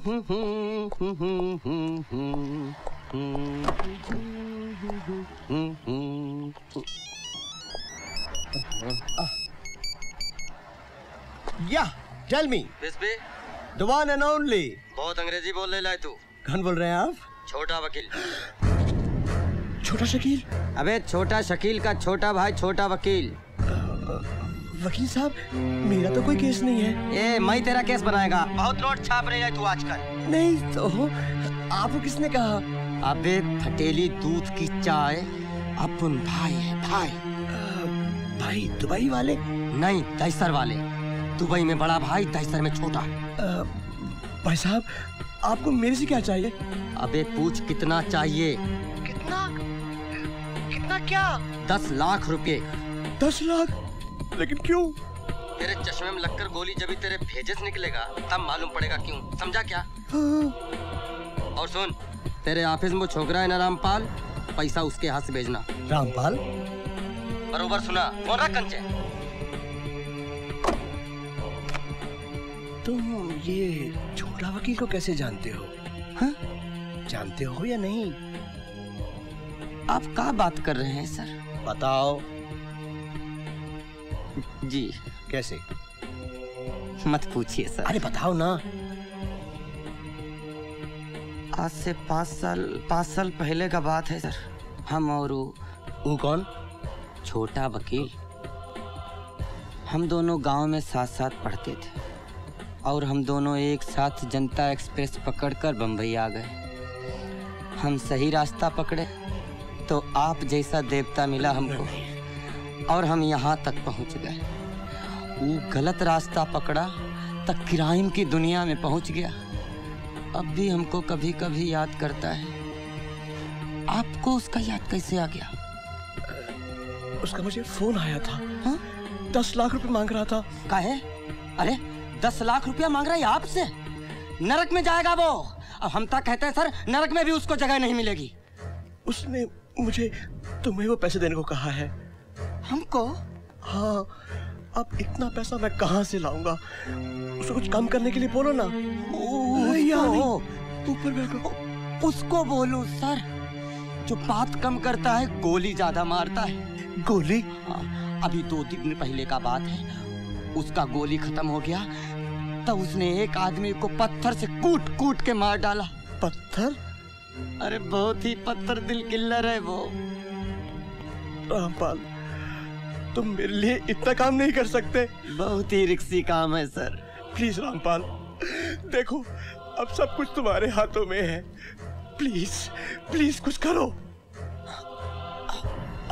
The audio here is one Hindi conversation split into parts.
Yeah, tell me. The one and only. बहुत अंग्रेजी बोल ले लाए तू। कौन बोल रहे हैं आप? छोटा वकील। छोटा शकील? अबे छोटा शकील का छोटा भाई छोटा वकील। वकील साहब, मेरा तो कोई केस नहीं है। ए, मैं तेरा केस बनाएगा। बहुत नोट छाप रही है तू आजकल। नहीं तो आपको किसने कहा? अबे फटेली दूध की चाय अपन भाई है भाई। भाई दुबई वाले? नहीं, दहसर वाले। दुबई में बड़ा भाई, दहसर में छोटा। भाई साहब, आपको मेरे से क्या चाहिए? अबे पूछ कितना चाहिए? कितना? कितना क्या? 10 लाख रुपए। 10 लाख? लेकिन क्यों? तेरे चश्मे में लगकर गोली जब तेरे भेजे से निकलेगा तब मालूम पड़ेगा क्यों। समझा क्या? और सुन, तेरे ऑफिस में छोकरा है ना रामपाल, पैसा उसके हाथ से भेजना। रामपाल? बरोबर सुना? कौन रहा कंचे? तुम ये छोटा वकील को कैसे जानते हो? हाँ? जानते हो या नहीं? आप क्या बात कर रहे हैं सर? बताओ। जी। कैसे? मत पूछिए सर। अरे बताओ ना। आज से 5 साल पहले का बात है सर। हम और वो कौन? छोटा वकील। हम दोनों गांव में साथ साथ पढ़ते थे और हम दोनों एक साथ जनता एक्सप्रेस पकड़कर बंबई आ गए। हम सही रास्ता पकड़े तो आप जैसा देवता मिला हमको और हम यहाँ तक पहुँच गए। वो गलत रास्ता पकड़ा तक क्राइम की दुनिया में पहुँच गया। अब भी हमको कभी कभी याद करता है। आपको उसका याद कैसे आ गया? उसका मुझे फोन आया था। हाँ? 10 लाख रुपए मांग रहा था। काहे? अरे 10 लाख रुपया मांग रहा है आपसे? नरक में जाएगा वो। अब हम तक कहते हैं सर, नरक में भी उसको जगह नहीं मिलेगी। उसने मुझे तुम्हें वो पैसे देने को कहा है। हमको? हाँ। अब इतना पैसा मैं कहाँ से लाऊंगा? उसको कुछ कम करने के लिए बोलो ना। ऊपर बैठो। उसको बोलो सर, जो बात कम करता है गोली ज्यादा मारता है। गोली? अभी 2 दिन पहले का बात है। उसका गोली खत्म हो गया तब उसने एक आदमी को पत्थर से कूट कूट के मार डाला। पत्थर? अरे बहुत ही पत्थर दिल किल्लर है वो। रामपाल, तुम मेरे लिए इतना काम नहीं कर सकते? बहुत ही रिक्सी काम है सर। प्लीज रामपाल, देखो अब सब कुछ तुम्हारे हाथों में है। प्लीज प्लीज कुछ करो।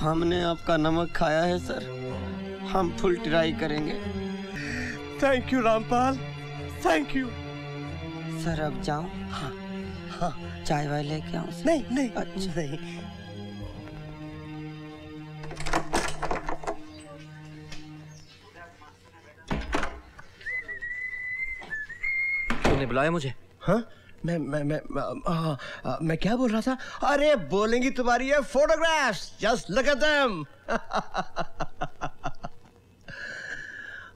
हमने आपका नमक खाया है सर, हम फुल ट्राई करेंगे। Thank you Rampal, thank you. Sir अब जाऊं? हाँ हाँ। चाय वाय लेके आऊं? नहीं नहीं। अच्छा नहीं। तुमने बुलाया मुझे? हाँ? मैं क्या बोल रहा था? अरे बोलेंगी तुम्हारी ये photographs, just look at them.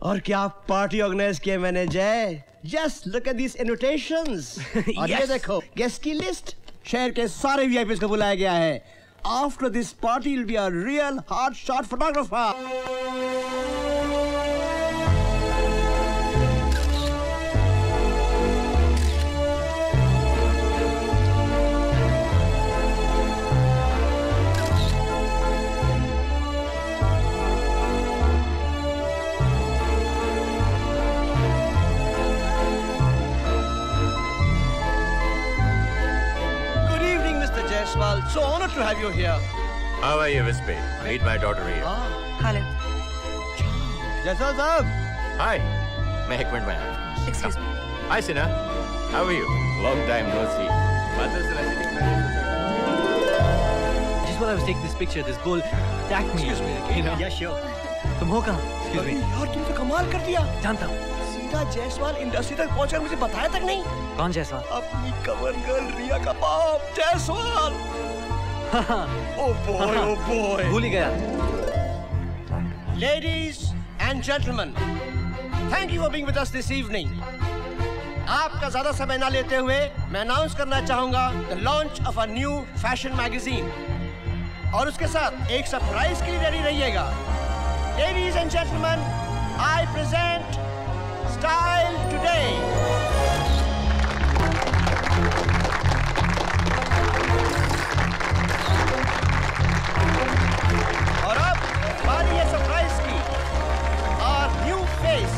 और क्या पार्टी ऑर्गेनाइज किया मैंने जय। Just look at this invitations. और ये देखो गेस्ट की लिस्ट। शहर के सारे वीआईपीज़ को बुलाया गया है। After this party will be a real hard shot photographer. So honored to have you here. How are you, Visby? Meet my daughter here. Hello. Jaiswal sahab. Hi. मैं एक मिनट में आया। Excuse me. Hi, Sina. How are you? Long time no see. Mother's sitting there. Just while I was taking this picture, this bull attacked me. Excuse me. You know? Yeah, sure. तुम हो कहाँ? Excuse me. यार तुम तो कमाल कर दिया। जानता हूँ। सीधा जायसवाल इंडस्ट्री तक पहुंचकर मुझे बताया तक नहीं। कौन जायसवाल? अपनी कवर गर्ल रिया का बाप Jaiswal. Oh boy, oh boy. भूल ही गया। Ladies and gentlemen, thank you for being with us this evening. आपका ज्यादा समय ना लेते हुए मैं अनाउंस करना चाहूंगा the launch of a new fashion magazine, और उसके साथ एक सरप्राइज के लिए रेडी रहिएगा। Ladies and gentleman, I present style today. और अब बारी है सरप्राइज की। Our new face,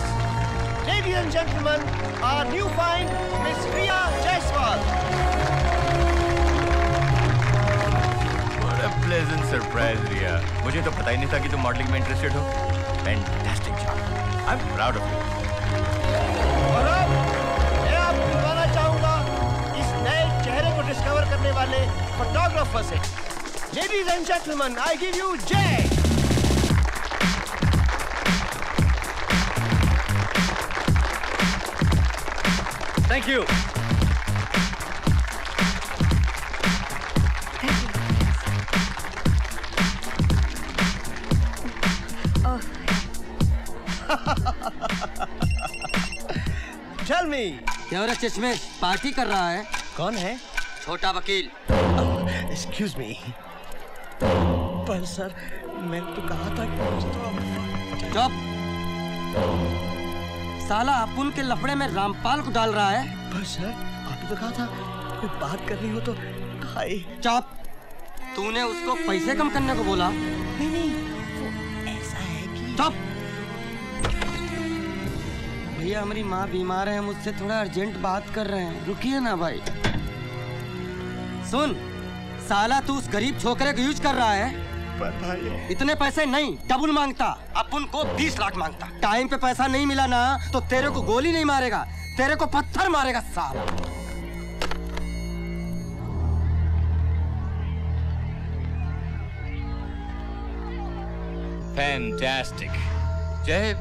ladies and gentlemen, our new find, Miss Riya Jaiswal. What a pleasant surprise, Riya. मुझे तो पता ही नहीं था कि तुम मॉडलिंग में इंटरेस्टेड हो। Fantastic job. I'm proud of you. और अब मैं आपको बुलाना चाहूंगा इस नए चेहरे को डिस्कवर करने वाले फोटोग्राफर से। Ladies and gentlemen, I give you Jay. Thank you. Tell me. क्या हो रहा चश्मेश? पार्टी कर रहा है? कौन है? छोटा वकील। Excuse me. पर सर, मैंने तो कहा था कि चुप। साला अपुन के लफड़े में रामपाल को डाल रहा है। पर सर, आपने तो कहा था कोई बात करनी हो तो हाय। चुप। तूने उसको पैसे कम करने को बोला। नहीं, वो ऐसा है कि चुप। भैया हमारी माँ बीमार है, हम उससे थोड़ा अर्जेंट बात कर रहे हैं, रुकिए ना भाई। सुन, साला तू उस गरीब छोकरे को यूज कर रहा है। पर भाई इतने पैसे नहीं, डबल मांगता। अपन को 20 लाख मांगता। टाइम पे पैसा नहीं मिला ना तो तेरे को गोली नहीं मारेगा, तेरे को पत्थर मारेगा साला। Fantastic. जय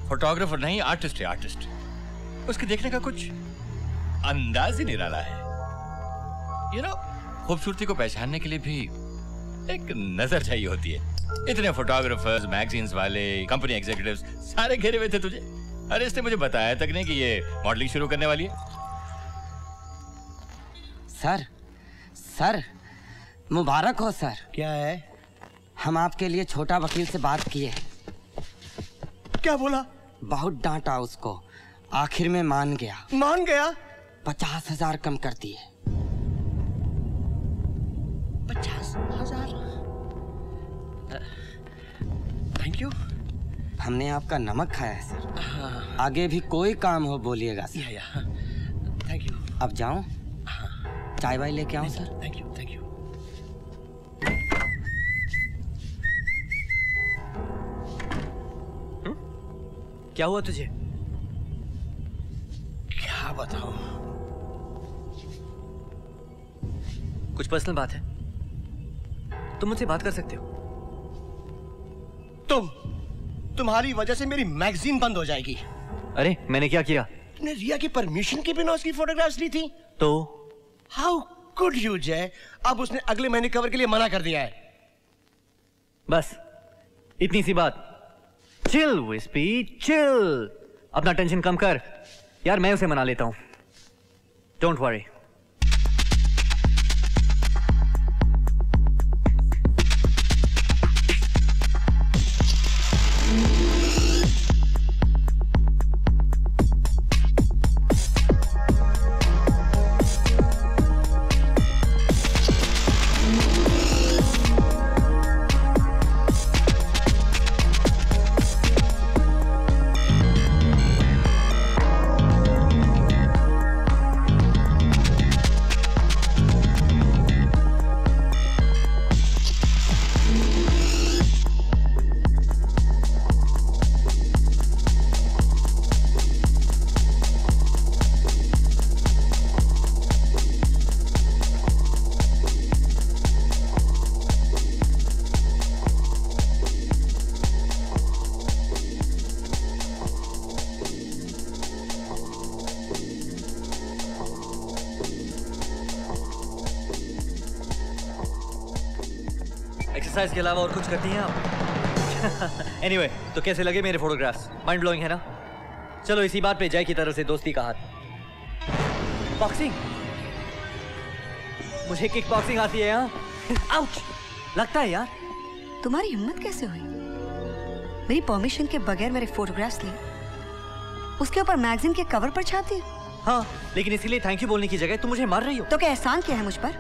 फोटोग्राफर नहीं, आर्टिस्ट है, आर्टिस्ट। उसके देखने का कुछ अंदाज ही निराला है। You know, खूबसूरती को पहचानने के लिए भी एक नजर चाहिए होती है। इतने फोटोग्राफर्स, मैगजीन्स वाले, कंपनी एग्जीक्यूटिव्स सारे घेरे हुए थे तुझे। अरे इसने मुझे बताया तक नहीं कि ये मॉडलिंग शुरू करने वाली है। सर मुबारक हो सर। क्या है? हम आपके लिए छोटा वकील से बात किए। क्या बोला? बहुत डांटा उसको, आखिर में मान गया। मान गया? 50,000 कम कर दिए। 50,000? Thank you. हमने आपका नमक खाया है सर। आगे भी कोई काम हो बोलिएगा सर। Thank you. अब जाऊं? चाय वाय लेके आऊं sir? Thank you, thank you. क्या हुआ तुझे? क्या बताऊं? कुछ पर्सनल बात है? तुम मुझसे बात कर सकते हो। तुम्हारी वजह से मेरी मैगजीन बंद हो जाएगी। अरे मैंने क्या किया? तुमने रिया की परमिशन के बिना उसकी फोटोग्राफ्स ली थी। तो हाउ कुड यू जय? अब उसने अगले महीने कवर के लिए मना कर दिया है। बस इतनी सी बात। चिल विस्पी, चिल। अपना टेंशन कम कर यार, मैं उसे मना लेता हूं। Don't worry. एक्सरसाइज के अलावा और कुछ करती हैं आप? एनीवे, तो कैसे लगे मेरे फोटोग्राफ्स? माइंड ब्लोइंग है ना? चलो इसी बात पे जय की तरफ से दोस्ती का हाथ। बॉक्सिंग, मुझे किक बॉक्सिंग आती है यार। आउच, लगता है यार। तुम्हारी हिम्मत कैसे हुई मेरी परमिशन के बगैर मेरे फोटोग्राफ्स लिए उसके ऊपर मैगजीन के कवर पर छापती? हाँ, लेकिन इसीलिए थैंक यू बोलने की जगह तुम मुझे मार रही हो। तो क्या एहसान किया है मुझ पर?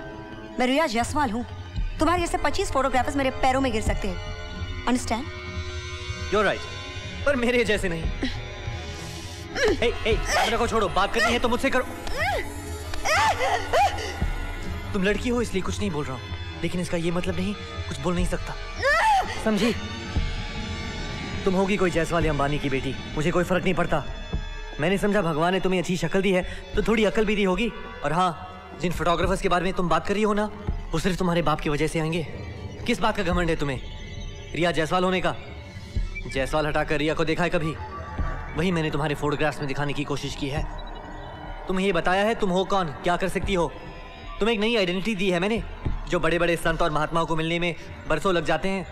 मैं रिया जायसवाल हूँ। तुम्हारे जैसे 25 फोटोग्राफर्स मेरे पैरों में गिर सकते हैं। अंडरस्टैंड? You're right, पर मेरे जैसे नहीं। hey, कैमरा को छोड़ो, बात करनी है तो मुझसे करो। तुम लड़की हो इसलिए कुछ नहीं बोल रहा हूँ, लेकिन इसका ये मतलब नहीं कुछ बोल नहीं सकता, समझी? तुम होगी कोई जायसवाल या अंबानी की बेटी, मुझे कोई फर्क नहीं पड़ता। मैंने समझा भगवान ने तुम्हें अच्छी शक्ल दी है तो थोड़ी अकल भी दी होगी। और हाँ, जिन फोटोग्राफर्स के बारे में तुम बात कर रही हो ना, वो सिर्फ तुम्हारे बाप की वजह से आएंगे। किस बात का घमंड है तुम्हें? रिया जायसवाल होने का? जायसवाल हटाकर रिया को देखा है कभी? वही मैंने तुम्हारे फोटोग्राफ्स में दिखाने की कोशिश की है। तुम्हें ये बताया है तुम हो कौन, क्या कर सकती हो। तुम्हें एक नई आइडेंटिटी दी है मैंने, जो बड़े बड़े संत और महात्माओं को मिलने में बरसों लग जाते हैं।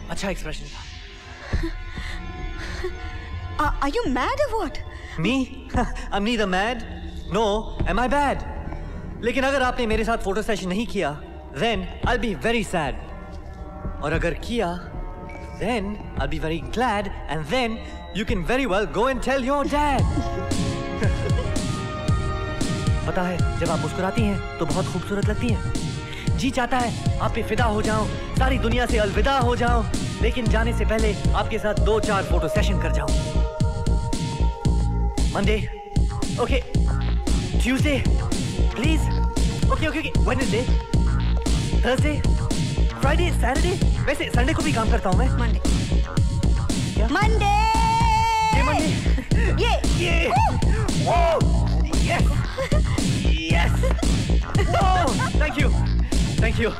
अच्छा एक्सप्रेशन था। Are you mad or what? Me? I'm neither mad, no, am I bad? लेकिन अगर आपने मेरे साथ फोटो सेशन नहीं किया, then I'll be very sad. और अगर किया, then I'll be very glad, and then you can very well go and tell your dad. पता है, जब आप मुस्कुराती हैं तो बहुत खूबसूरत लगती हैं। जी चाहता है आप पे फिदा हो जाऊं, सारी दुनिया से अलविदा हो जाऊं, लेकिन जाने से पहले आपके साथ 2-4 फोटो सेशन कर जाऊं। Monday, okay. Tuesday, please. Okay. Wednesday, Thursday, Friday, Saturday. वैसे संडे को भी काम करता हूँ मैं। Monday. क्या? Monday. ये Monday. ये. Yes. Yes. Oh, thank you.